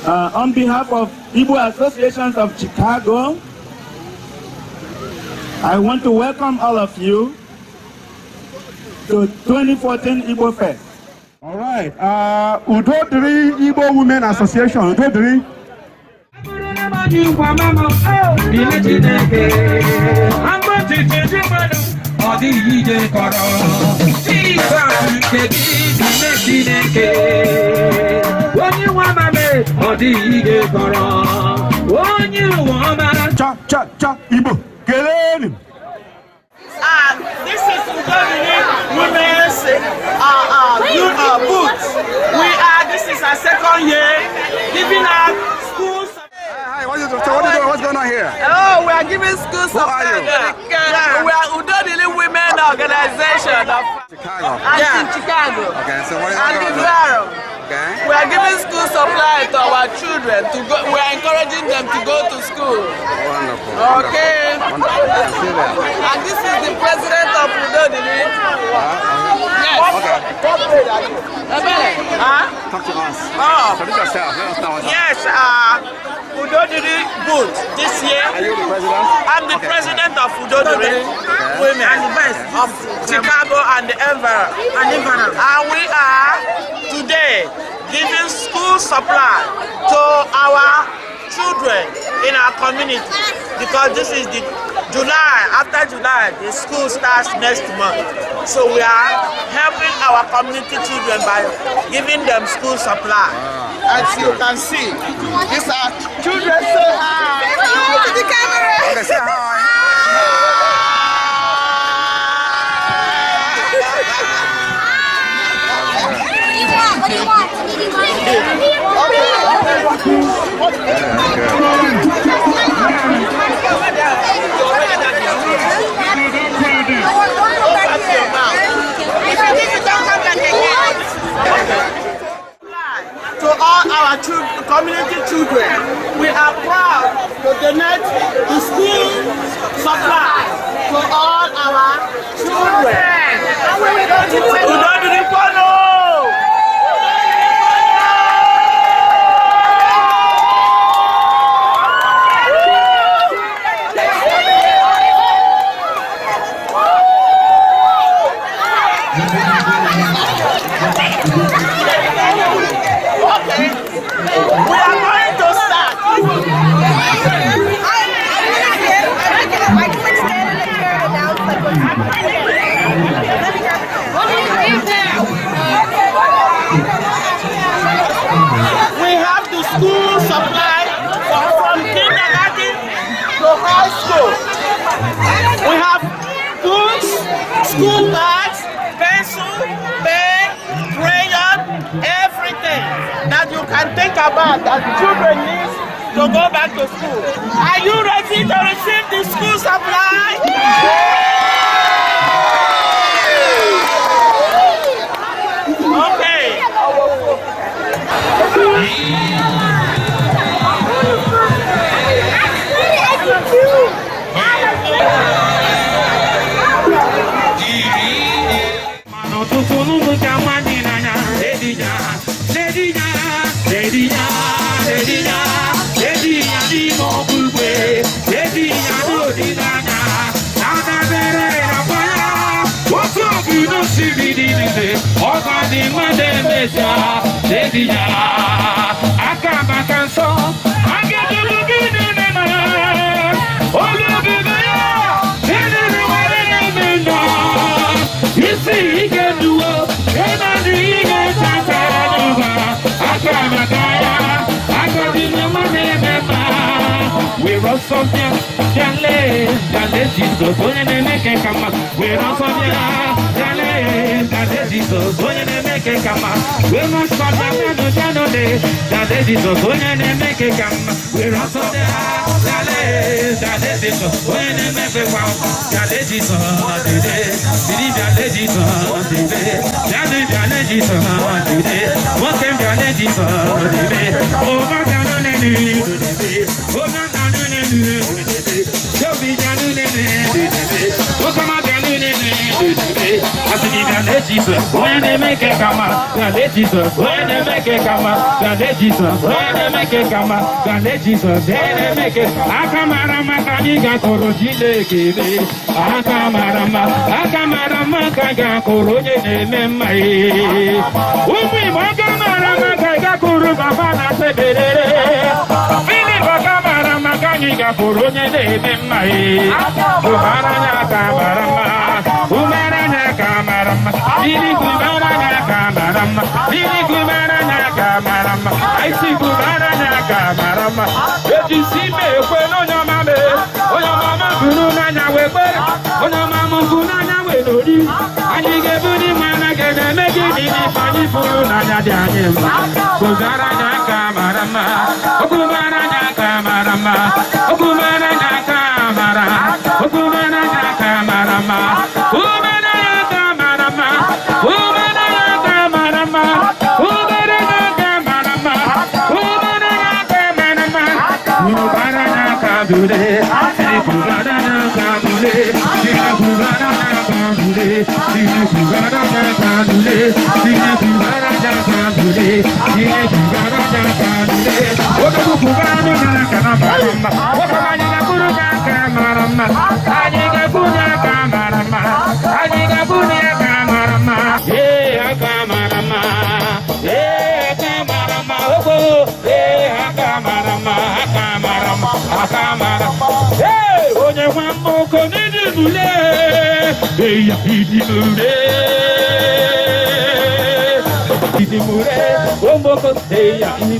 On behalf of Igbo Associations of Chicago, I want to welcome all of you to 2014 Igbo Fest. All right. Udodiri Igbo Women Association. Udodiri. Cha Igbo. Keleni. This is Udodiri Women's booth. This is our second year giving out schools. Hi, what are you doing? What's going on here? Oh, we are giving schools of we are Udodiri Women Organization of Chicago. in Chicago. Okay, so what are And you in doing? Durham. Okay. We are giving school supply to our children to go. We are encouraging them to go to school. Wonderful. Okay. See that. And this is the president of Udodiri. Yes. Okay. Huh? Talk to us. Oh. Introduce yourself. Let us know what's up. Yes, Udodiri booth this year. Are you the president? I'm the president of Udodiri Women and the best of Chicago and the environment. And we are today giving school supply to our children in our community because this is the July. After July, the school starts next month. So we are helping our community children by giving them school supply. As you can see, these are children. Say hi to the camera. Okay, say hi. What do you want? To all our community children, we are proud to donate the school supply to all our children. Udodiri Polo! We are going to start. We have the school supply from kindergarten to high school. We have books, school bags, pencil, pen, crayon, everything that you can think about that children need to go back to school. Are you ready to receive the school supply? Okay. Jesus, when they make it come out, let Jesus, when they make it come out, let Jesus, when they make it come out, let Jesus, when they make it. Akamarama kaniga korojile kebe, akamarama kaniga korojile memai. Umi makamarama kaniga korubafana sebere. Fili makamarama kaniga korojile memai. Umaranya kamarama, umaranya kamarama, dili kumaranya kamarama, dili kumaranya kamarama, aisi kumaranya kamarama. Eji sime kweno nyamame, onyamama kunu nanya wepe, onyamama kunu nanya wenodi. Anige buni mana kene megi ni fani furu nanya dianyema. Kumaranya kamarama, okumaranya kamarama, okumaranya kamarama, okumaranya kamarama, okumaranya kamarama, okumaranya kamarama, okumaranya kamarama, okumaranya kamarama. Kumaranya kabule, kumaranya kabule, kumaranya kabule, kumaranya kabule, kumaranya kabule, kumaranya kabule. Oku kumaranya kamarama, okamanya kuruka kamarama, ajiga punya kamarama, ajiga punya kamarama. Kamarama, kamarama, oku, kamarama, kamarama, kamarama. Onye wambo konidi mule, ya idi mule, idi mule, wambo ko ya idi.